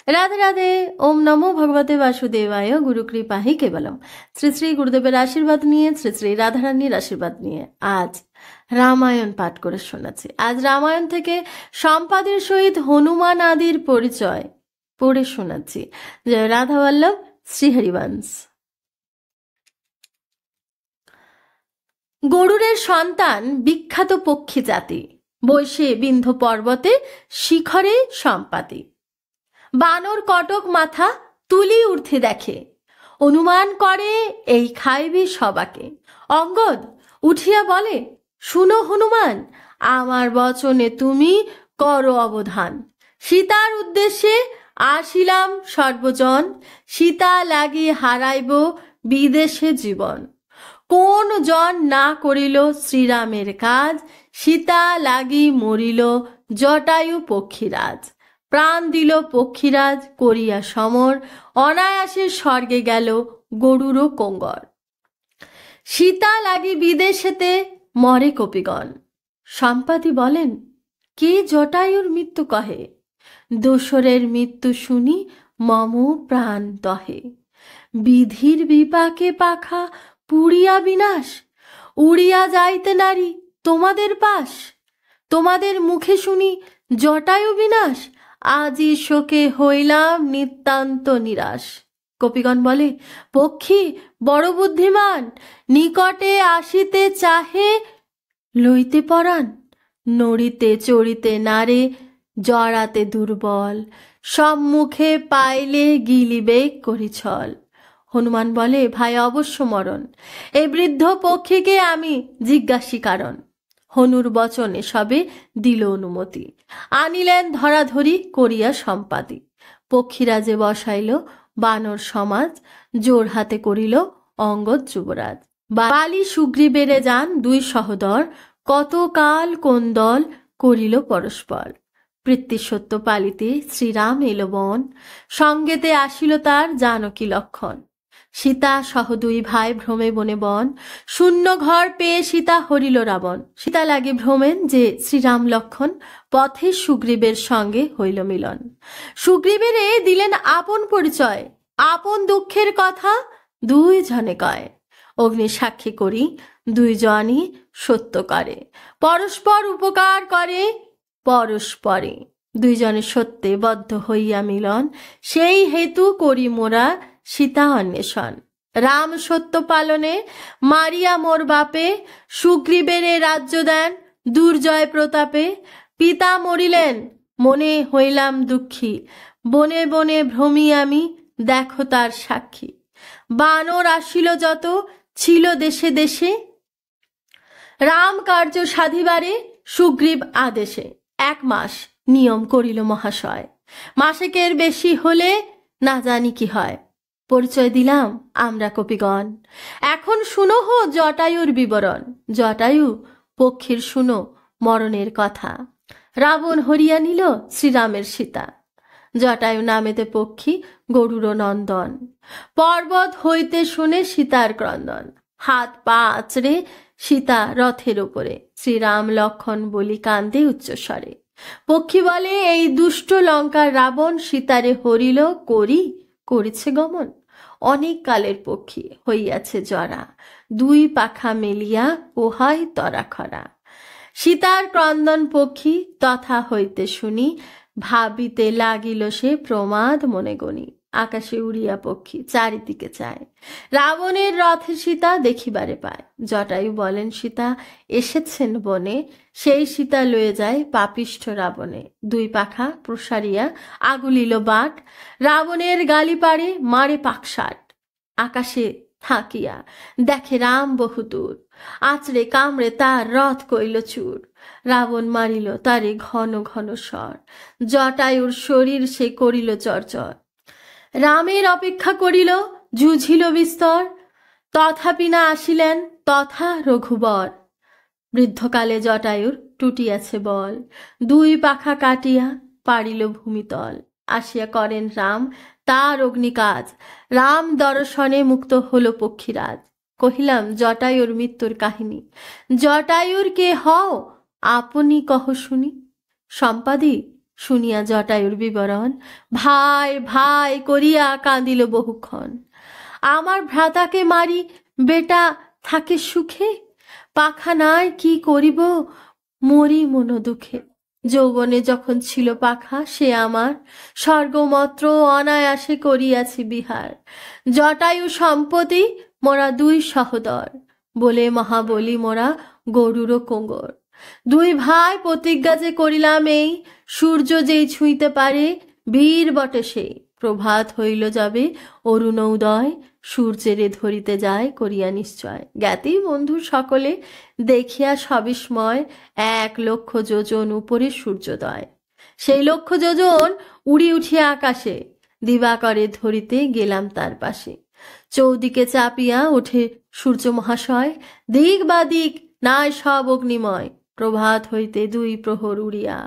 রাধে রাধে। ওম নমো ভগবতে বাসুদেবায়। গুরু কৃপাহি কেবলম। শ্রী শ্রী গুরুদেবের আশীর্বাদ নিয়ে, শ্রী শ্রী রাধারানীর আশীর্বাদ নিয়ে আজ রামায়ণ পাঠ করে শোনাচ্ছি। আজ রামায়ণ থেকে সম্পাদের সহিত হনুমান আদির পরিচয় পড়ে শোনাচ্ছি। জয় রাধা বল্লভ, শ্রীহরিবংশ। গরুড়ের সন্তান বিখ্যাত পক্ষী জাতি, বৈশে বিন্ধ্য পর্বতে শিখরে সম্পাতি। বানর কটক মাথা তুলি উঠতে দেখে, অনুমান করে এই খাইবি সবাকে। অঙ্গদ উঠিয়া বলে, শুনো হনুমান, আমার বচনে তুমি করো অবধান। সীতার উদ্দেশ্যে আসিলাম সর্বজন, সীতা লাগি হারাইব বিদেশে জীবন। কোন জন না করিল শ্রীরামের কাজ, সীতা লাগি মরিল জটায়ু পক্ষীরাজ। প্রাণ দিল পক্ষীরাজ করিয়া সমর, অনায়াসে স্বর্গে গেল গরুর কোঙ্গর। সীতা লাগি বিদেশেতে মরে কপিগণ। সম্পাতি বলেন, কে জটায়ুর মৃত্যু কহে, দোসরের মৃত্যু শুনি মম প্রাণ দহে। বিধির বিপাকে পাখা পুড়িয়া বিনাশ, উড়িয়া যাইতে নারী তোমাদের পাশ। তোমাদের মুখে শুনি জটায়ু বিনাশ, আজি শোকে হইলাম নিতান্ত নিরাশ। কপিগণ বলে, পক্ষী বড় বুদ্ধিমান, নিকটে আসিতে চাহে লইতে পরাণ। নড়িতে চড়িতে নারে জড়াতে দুর্বল, সম্মুখে পাইলে গিলিবে করি ছল। হনুমান বলে, ভাই অবশ্য মরণ, এই বৃদ্ধ পক্ষীকে আমি জিজ্ঞাসি কারণ। হনুর বচনে সবে দিল অনুমতি, আনিলেন ধরাধরি করিয়া সম্পাতি। পক্ষীরাজে বসাইল বানর সমাজ, জোর হাতে করিল অঙ্গদ যুবরাজ। বালি সুগ্রীবেরে যান দুই সহদর, কতকাল কোন দল করিল পরস্পর। পিতৃসত্য পালিতে শ্রীরাম এলো বন, সঙ্গেতে আসিল তার জানকী লক্ষণ। সীতা সহ দুই ভাই ভ্রমে বনে বন, শূন্য ঘর পেয়ে সীতা হরিল রাবণ। সীতা লাগে ভ্রমেন যে শ্রীরাম লক্ষণ, পথে সুগ্রীবের সঙ্গে হইল মিলন। সুগ্রীবেরে দিলেন আপন পরিচয়, আপন দুঃখের কথা দুই জনে কয়। অগ্নি সাক্ষী করি দুইজনই সত্য করে, পরস্পর উপকার করে পরস্পরে। দুইজনে সত্যে বদ্ধ হইয়া মিলন, সেই হেতু করি মোরা সীতা অন্বেষণ। রাম সত্য পালনে মারিয়া মোর বাপে, সুগ্রীবেরে রাজ্য দেন দুর্জয় প্রতাপে। পিতা মরিলেন মনে হইলাম দুঃখী, বনে বনে ভ্রমি আমি দেখো তার সাক্ষী। বানর আসিল যত ছিল দেশে দেশে, রাম কার্য সাধিবারে সুগ্রীব আদেশে। 1 মাস নিয়ম করিল মহাশয়, মাসেকের বেশি হলে না জানি কি হয়। পরিচয় দিলাম আমরা কপিগণ, এখন শুনো হো জটায়ুর বিবরণ। জটায়ু পক্ষীর শুনো মরণের কথা, রাবণ হরিয়া নিল শ্রীরামের সীতা। জটায়ু নামেতে পক্ষী গরুর নন্দন, পর্বত হইতে শুনে সীতার ক্রন্দন। হাত পা আঁচড়ে সীতা রথের উপরে, শ্রীরাম লক্ষণ বলি কান্দে উচ্চস্বরে। পক্ষী বলে, এই দুষ্ট লঙ্কার রাবণ সীতারে হরিল করিছে গমন। অনেক কালের পক্ষী হইয়াছে জরা, দুই পাখা মেলিয়া পোহাই তরা খরা। সীতার ক্রন্দন পক্ষী তথা হইতে শুনি, ভাবিতে লাগিল সে প্রমাদ মনে গণি। আকাশে উড়িয়া পক্ষী চারিদিকে চায়, রাবণের রথে সীতা দেখিবারে পায়। জটায়ু বলেন, সীতা এসেছেন বনে, সেই সীতা লয়ে যায় পাপিষ্ঠ রাবণে। দুই পাখা প্রসারিয়া আগুলিল বাট, রাবণের গালি পাড়ে মারে পাকশাট। আকাশে থাকিয়া দেখে রাম বহুদূর, আঁচড়ে কামড়ে তার রথ কইল চুর। রাবণ মারিল তারে ঘন ঘন স্বর, জটায়ুর শরীর সে করিল চরচর। রামের অপেক্ষা করিল জুঝিল বিস্তর, তথাপি না আসিলেন তথা রঘুবর। বৃদ্ধকালে জটায়ুর টুটিয়াছে বল, দুই পাখা কাটিয়া পারিল ভূমিতল। আসিয়া করেন রাম তার অগ্নিকাজ, রাম দর্শনে মুক্ত হল পক্ষীরাজ। কহিলাম জটায়ুর মৃত্যুর কাহিনী, জটায়ুর কে হও আপনি কহ শুনি। সম্পাদি শুনিয়া জটায়ুর বিবরণ ভাই ভাই করিয়া কাঁদিল বহুক্ষণ। আমার ভ্রাতাকে মারি বেটা থাকে সুখে, পাখা নাই কি করিব মরি মন দুঃখে। যৌবনে যখন ছিল পাখা সে আমার, স্বর্গমত্র অনায়াসে করিয়াছি বিহার। জটায়ু সম্পত্তি মোরা দুই সহদর, বলে মহাবলী মোরা গরুর কোঙ্গর। দুই ভাই প্রতিজ্ঞা যে করিলাম এই, সূর্য যেই ছুঁইতে পারে বীর বটে সেই। প্রভাত হইল যাবে অরুণ উদয়, সূর্যেরে ধরিতে যায় করিয়া নিশ্চয়। জ্ঞাতি বন্ধু সকলে দেখিয়া সবিস্ময়, 1,00,000 যোজন উপরে সূর্যোদয়। সেই 1,00,000 যোজন উড়ি উঠিয়া আকাশে, দিবাকরে ধরিতে গেলাম তার পাশে। চৌদিকে চাপিয়া ওঠে সূর্য মহাশয়, দিক বা দিক নাই সব অগ্নিময়। প্রভাত হইতে 2 প্রহর উড়িয়া,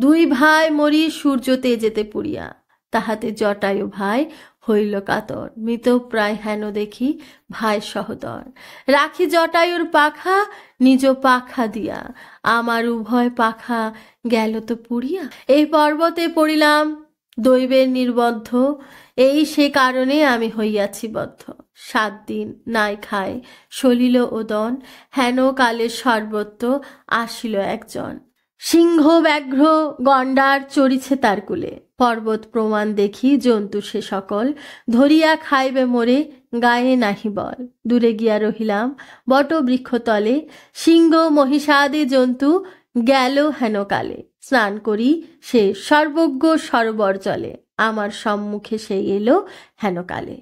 2 ভাই মরি সূর্য তেজেতে পুড়িয়া। তাহাতে জটায়ু ভাই হইল কাতর, মৃত প্রায় হেন দেখি ভাই সহদর। রাখি জটায়ুর পাখা নিজ পাখা দিয়া, আমার উভয় পাখা গেল তো পুড়িয়া। এই পর্বতে পড়িলাম দৈবের নির্বদ্ধ, এই সে কারণে আমি হইয়াছি বদ্ধ। 7 দিন নাই খায় সলিল ওদন, হেন কালের সর্বত্র আসিল একজন। সিংহ ব্যাঘ্র গণ্ডার চড়িছে তার কুলে, পর্বত প্রমাণ দেখি জন্তু সে সকল। ধরিয়া খাইবে মোরে গায়ে নাহি বল, দূরে গিয়া রহিলাম বট বৃক্ষতলে। সিংহ মহিষাদি জন্তু গেল হেন কালে, স্নান করি সে সর্বজ্ঞ সরোবর জলে। আমার সম্মুখে সেই এলো হেন কালে,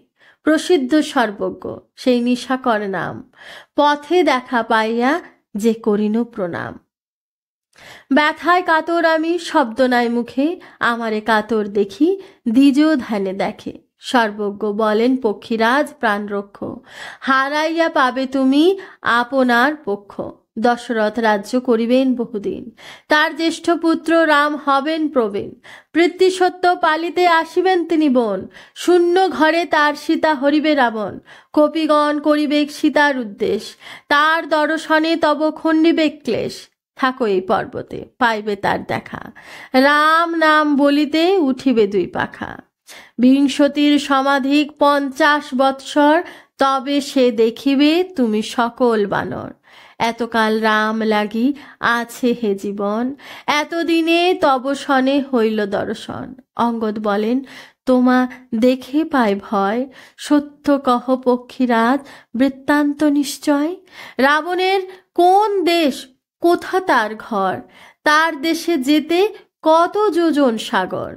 প্রসিদ্ধ সর্বজ্ঞ সেই নিশাকর নাম। পথে দেখা পাইয়া যে করিনু প্রণাম। ব্যথায় কাতর আমি শব্দ নাই মুখে, আমারে কাতর দেখি দ্বিজ ধ্যানে দেখে। সর্বজ্ঞ বলেন পক্ষীরাজ প্রাণ রক্ষ, হারাইয়া পাবে তুমি আপনার পক্ষ। দশরথ রাজ্য করিবেন বহুদিন, তার জ্যেষ্ঠ পুত্র রাম হবেন প্রবীণ। পিতৃসত্য পালিতে আসিবেন তিনি বন, শূন্য ঘরে তার সীতা হরিবে রাবণ। কপিগণ করিবে সীতার উদ্দেশ, তার দর্শনে তব খণ্ডিবে ক্লেশ। থাকো এই পর্বতে পাইবে তার দেখা, রাম নাম বলিতে উঠিবে 2 পাখা। 20 সমাধিক 50 বৎসর, তবে সে দেখিবে তুমি সকল বানর। এতকাল রাম লাগি আছে হে জীবন, এতদিনে তব সনে হইল দর্শন। অঙ্গদ বলেন তোমা দেখে পায় ভয়, সত্য কহ পক্ষীরাজ বৃত্তান্ত নিশ্চয়। রাবণের কোন দেশ কোথা তার ঘর, তার দেশে যেতে কত যোজন সাগর।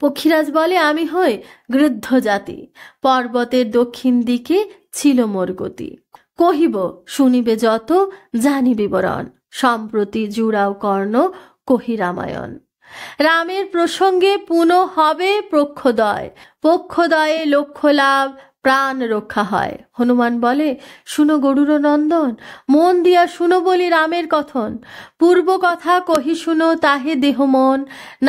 পক্ষীরাজ বলে আমি হই গৃদ্ধ জাতি, পর্বতের দক্ষিণ দিকে ছিল মোর গতি। কহিব শুনিবে যত জানি বিবরণ, সম্প্রতি জুড়াও কর্ণ কহি রামায়ণ। রামের প্রসঙ্গে পুনঃ হবে পক্ষদয়, পক্ষদয়ে লক্ষ্য লাভ প্রাণ রক্ষা হয়। হনুমান বলে শুনো গরুর নন্দন, মন দিয়া শুনো বলি রামের কথন। পূর্ব কথা কহি শুনো তাহে দেহ মন,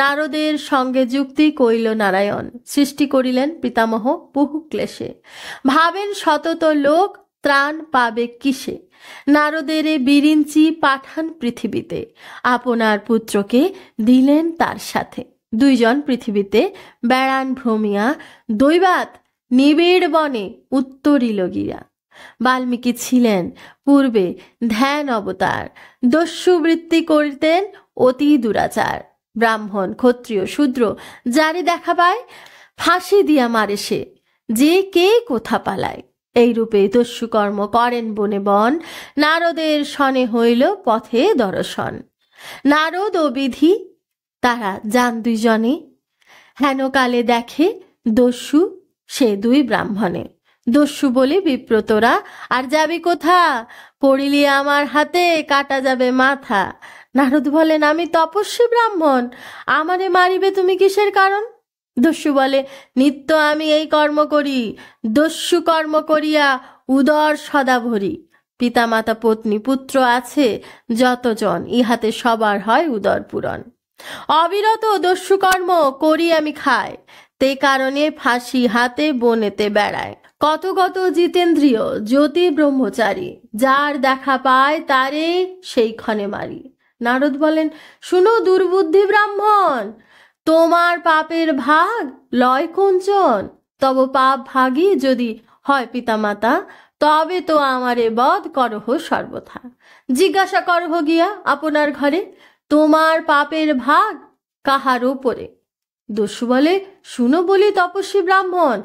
নারদের সঙ্গে যুক্তি কইল নারায়ণ। সৃষ্টি করিলেন পিতামহ বহু ক্লেশে, ভাবেন সতত লোক ত্রাণ পাবে কিসে। নারদেরে বিরিঞ্চি পাঠান পৃথিবীতে, আপনার পুত্রকে দিলেন তার সাথে। 2 জন পৃথিবীতে বেড়ান ভ্রমিয়া, দৈবাত নিবিড় বনে উত্তরিল গিয়া। বাল্মীকি ছিলেন পূর্বে ধ্যান অবতার, দস্যুবৃত্তি করিতেন অতি দুরাচার। ব্রাহ্মণ ক্ষত্রিয় শূদ্র যারে দেখা পায়, ফাঁসি দিয়া মারে সে, যে কে কোথা পালায়। এই রূপে দস্যুকর্ম করেন বনে বন, নারদের সনে হইল পথে দর্শন। নারদ ও বিধি তারা যান 2 জনে, হেন কালে দেখে দস্যু সে 2 ব্রাহ্মণে। দস্যু বলে বিপ্রতরা আর যাবি কোথা, পড়িলি আমার হাতে কাটা যাবে মাথা। নারদ বলেন আমি তপস্বী ব্রাহ্মণ, আমারে মারিবে তুমি কিসের কারণ। দস্যু বলে নিত্য আমি এই কর্ম করি, দস্যু কর্ম করিয়া উদর সদা ভরি। পিতা মাতা পত্নী পুত্র আছে যতজন, ইহাতে সবার হয় উদর পূরণ। অবিরত দস্যু কর্ম করি আমি খাই, তে কারণে ফাঁসি হাতে বনেতে বেড়ায়। কত কত জিতেন্দ্রিয় জ্যোতি ব্রহ্মচারী, যার দেখা পায় তারে সেইক্ষণে মারি। নারদ বলেন শুনো দুর্বুদ্ধি ব্রাহ্মণ, তোমার পাপের ভাগ লয় কোনজন? তব পাপ ভাগী যদি হয় পিতামাতা, তবে তো আমারে বধ করহ সর্বথা। জিজ্ঞাসা করহ গিয়া আপনার ঘরে, তোমার পাপের ভাগ কাহার উপরে? দস্যু বলে, শুনো বলি তপস্বী ব্রাহ্মণ,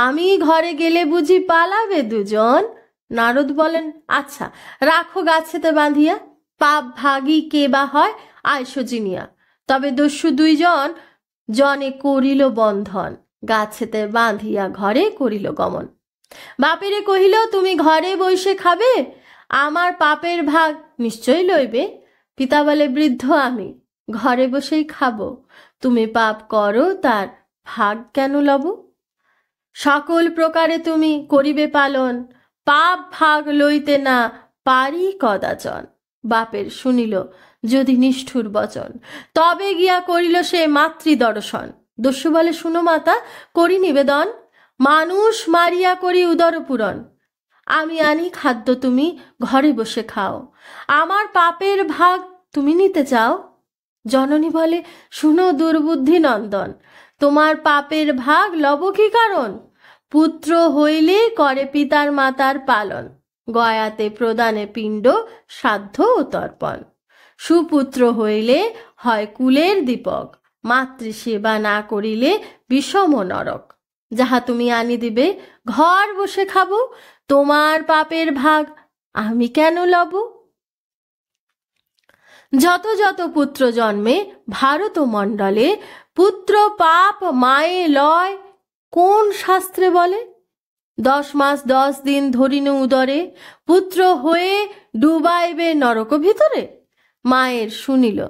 আমি ঘরে গেলে বুঝি পালাবে দুজন? নারদ বলেন, আচ্ছা রাখো গাছেতে বাঁধিয়া, পাপ ভাগী কে বা হয় আইসো জিনিয়া। তবে দস্যু দুইজন জনে করিল বন্ধন, গাছেতে বাঁধিয়া ঘরে করিল গমন। বাপেরে কহিল, তুমি ঘরে বসে খাবে, আমার পাপের ভাগ নিশ্চয় লইবে। পিতা বলে, বৃদ্ধ আমি, ঘরে বসেই খাবো, তুমি পাপ করো তার ভাগ কেন লব? সকল প্রকারে তুমি করিবে পালন, পাপ ভাগ লইতে না পারি কদাচন। বাপের শুনিল যদি নিষ্ঠুর বচন, তবে গিয়া করিল সে মাতৃদর্শন। দস্যু বলে, শুনো মাতা, করি নিবেদন, মানুষ মারিয়া করি উদর পূরণ। আমি আনি খাদ্য, তুমি ঘরে বসে খাও, আমার পাপের ভাগ তুমি নিতে চাও? জননী বলে, শুনো দুর্বুদ্ধি নন্দন, তোমার পাপের ভাগ লব কি কারণ? পুত্র হইলে করে পিতার মাতার পালন, গয়াতে প্রদানে পিণ্ড শ্রাদ্ধ ও তর্পণ। সুপুত্র হইলে হয় কুলের দীপক, মাতৃসেবা না করিলে বিষম নরক। যাহা তুমি আনি দিবে, ঘর বসে খাবো, তোমার পাপের ভাগ আমি কেন লব? যত যত পুত্র জন্মে ভারত মণ্ডলে, পুত্র পাপ মায়ে লয় কোন শাস্ত্রে বলে? 10 মাস 10 দিন ধরিনু উদরে, পুত্র হয়ে ডুবাইবে নরক ভিতরে। মায়ের শুনিল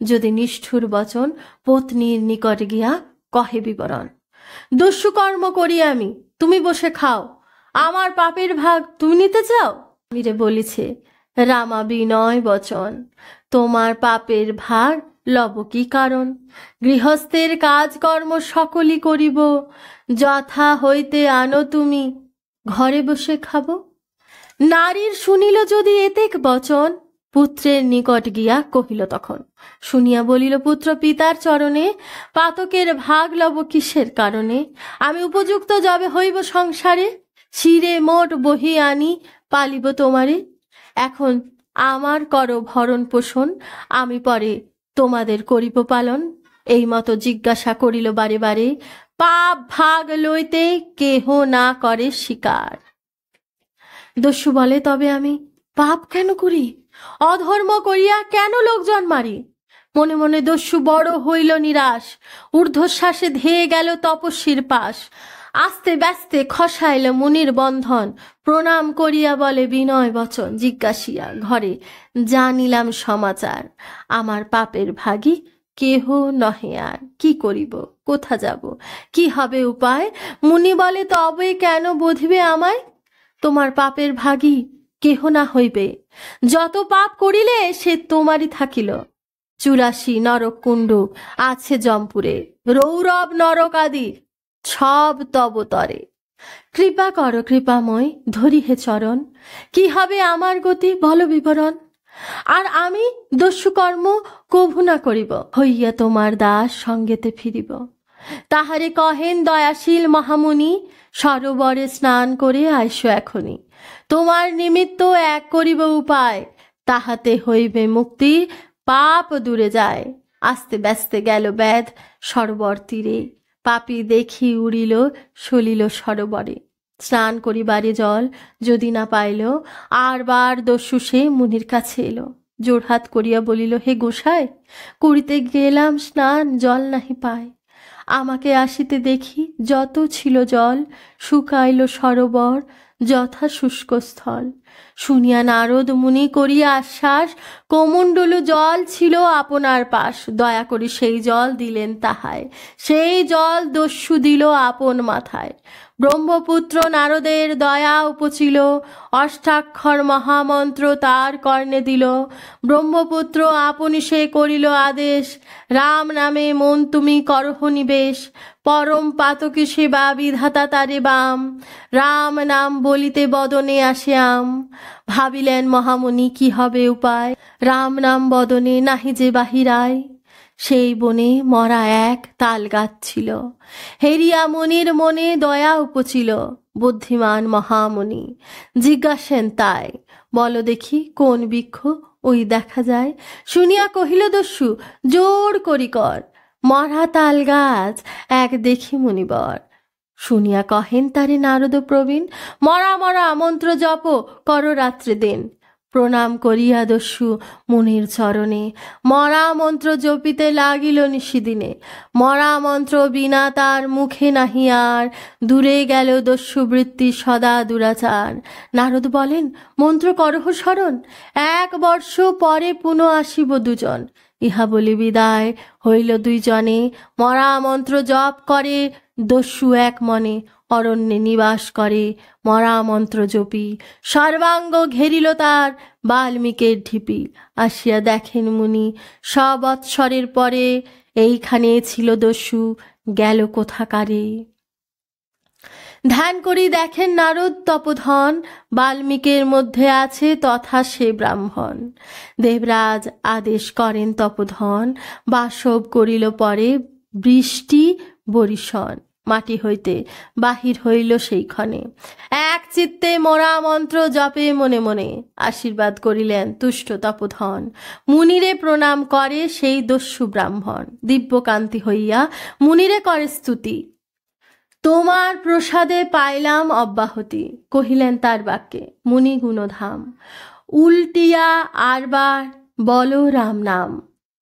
যদি নিষ্ঠুর বচন, পত্নীর নিকট গিয়া কহে বিবরণ। দস্যু কর্ম করি আমি, তুমি বসে খাও, আমার পাপের ভাগ তুমি নিতে চাও? মীরে বলিছে, রামা বিনয় বচন, তোমার পাপের ভাগ লব কি কারণ? গৃহস্থের কাজকর্ম সকলই করিব, যথা হইতে আনো তুমি ঘরে বসে খাবো। নারীর শুনিল যদি এতেক বচন, পুত্রের নিকট গিয়া কহিল তখন। শুনিয়া বলিল, পুত্র পিতার চরণে, পাতকের ভাগ লব কিসের কারণে? আমি উপযুক্ত যবে হইব সংসারে, শিরে মোট বহি আনি পালিব তোমারে। এখন আমার করো ভরণ পোষণ, আমি পরে তোমাদের করিব পালন। এই মতো জিজ্ঞাসা করিল বারে বারে, পাপ ভাগ লইতে কেহ না করে স্বীকার। দস্যু বলে, তবে আমি পাপ কেন করি? অধর্ম করিয়া কেন লোকজন মারি? মনে মনে দস্যু বড় হইল নিরাশ, ঊর্ধ্বশ্বাসে ধেয়ে গেল তপস্বীর পাশ। আস্তে ব্যস্তে খসাইল মুনির বন্ধন, প্রণাম করিয়া বলে বিনয় বচন। জিজ্ঞাসিয়া ঘরে জানিলাম সমাচার, আমার পাপের ভাগী কেহ নহে আর। কি করিব, কোথা যাব, কি হবে উপায়? মুনি বলে, তবে কেন বোধিবে আমায়? তোমার পাপের ভাগী কেহ না হইবে, যত পাপ করিলে সে তোমারই থাকিল। 84 নরক কুণ্ড আছে জমপুরে, রৌরব নরক আদি সব তব তরে। কৃপা কর কৃপাময়, ধরি হে চরণ, কি হবে আমার গতি বল বিবরণ। আর আমি দস্যু কর্ম কভু না করিব, হইয়া তোমার দাস সঙ্গেতে ফিরিব। তাহারে কহেন দয়াশীল মহামুনি, সরোবরে স্নান করে আইসো এখনি। তোমার নিমিত্ত এক করিব উপায়, তাহাতে হইবে মুক্তি, পাপ দূরে যায়। আস্তে ব্যস্তে গেল ব্যাধ সরোবর তীরে, পাপী দেখি উড়িল সলিল সরোবরে। স্নান করিবারে জল যদি না পাইল, আর বার দস্যু সে মুনির কাছে এলো। জোড়হাত করিয়া বলিল, হে গোসাই, করিতে গেলাম স্নান, জল নাহি পাই। আমাকে আসিতে দেখি যত ছিল জল, শুকাইল সরোবর যথা শুষ্ক স্থল। শুনিয়া নারদ মুনি করিয়া আশ্বাস, কোমণ্ডলু জল ছিল আপনার পাশ। দয়া করি সেই জল দিলেন তাহায়, সেই জল দস্যু দিল আপন মাথায়। ব্রহ্মপুত্র নারদের দয়া উপচিল, অষ্টাক্ষর মহামন্ত্র তার কর্ণে দিল। ব্রহ্মপুত্র আপনি সে করিল আদেশ, রাম নামে মন তুমি করহ নিবেশ। পরম পাতকি সেবা বিধাতা তারে বাম, রাম নাম বলিতে বদনে আসে আম। ভাবিলেন মহামুনি কি হবে উপায়, রাম নাম বদনে নাহি যে বাহিরায়। সেই বনে মরা এক তাল গাছ ছিল। হেরিয়া মুনির মনে দয়া উপচিল। বুদ্ধিমান মহামুনি জিজ্ঞাসেন তাই, বলো দেখি কোন বৃক্ষ ওই দেখা যায়। শুনিয়া কহিল দস্যু, জোর করি কর, মরা তাল গাছ এক দেখি মুনিবর। শুনিয়া কহেন তারে নারদ প্রবীণ, মরা মরা মন্ত্র জপ কর রাত্রে দিন। প্রণাম করিয়া দস্যু মুনির চরণে, মরা মন্ত্র জপিতে লাগিল নিশিদিনে। মরা মন্ত্র বিনা তার মুখে নাহি আর, দূরে গেল দস্যু বৃত্তি সদা দুরাচার। নারদ বলেন, মন্ত্র করহ স্মরণ, 1 বর্ষ পরে পুনঃ আসিব দুজন। ইহা বলি বিদায় হইল দুইজনে, মরা মন্ত্র জপ করে দস্যু এক মনে। অরণ্যে নিবাস করে মরা মন্ত্র জপি, সর্বাঙ্গ ঘেরিল তার বাল্মীকের ঢিপি। আসিয়া দেখেন মুনি 100 বৎসরের পরে, এইখানে ছিল দস্যু গেল কোথাকারে। ধ্যান করি দেখেন নারদ তপোধন, বাল্মীকের মধ্যে আছে তথা সে ব্রাহ্মণ। দেবরাজ আদেশ করেন তপোধন, বাসব করিল পরে বৃষ্টি বরিশন। মাটি হইতে বাহির হইল সেইক্ষণে, এক চিত্তে মোরা মন্ত্র জপে মনে মনে। আশীর্বাদ করিলেন তুষ্ট তপোধন, মুনিরে প্রণাম করে সেই দস্যু ব্রাহ্মণ। দিব্যকান্তি হইয়া মুনিরে করে স্তুতি, তোমার প্রসাদে পাইলাম অব্যাহতি। কহিলেন তার বাক্যে মুনি গুণধাম, উল্টিয়া আরবার বলো রাম নাম।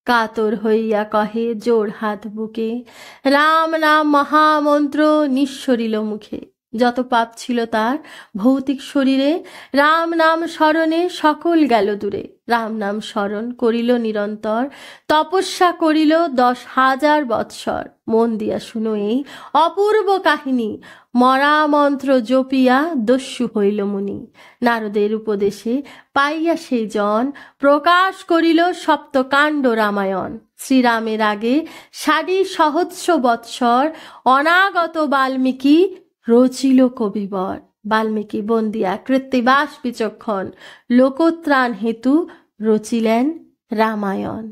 কাতর হইয়া কহে জোড় হাত বুকে, রাম নাম মহামন্ত্র নিঃসরিল মুখে। যত পাপ ছিল তার ভৌতিক শরীরে, রাম নাম স্মরণে সকল গেল দূরে। রাম নাম স্মরণ করিল নিরন্তর, তপস্যা করিল 10,000 বৎসর। মন দিয়া শুনো এই অপূর্ব কাহিনী, মরা মন্ত্র জপিয়া দস্যু হইল মুনি। নারদের উপদেশে পাইয়া সেই জন, প্রকাশ করিল সপ্তকাণ্ড রামায়ণ। শ্রীরামের আগে 7,000 বৎসর, অনাগত বাল্মীকি রচিল কবিবর। বাল্মীকি বন্দিয়া কৃত্তিবাস বিচক্ষণ, লোকত্রাণ হেতু রচিলেন রামায়ণ।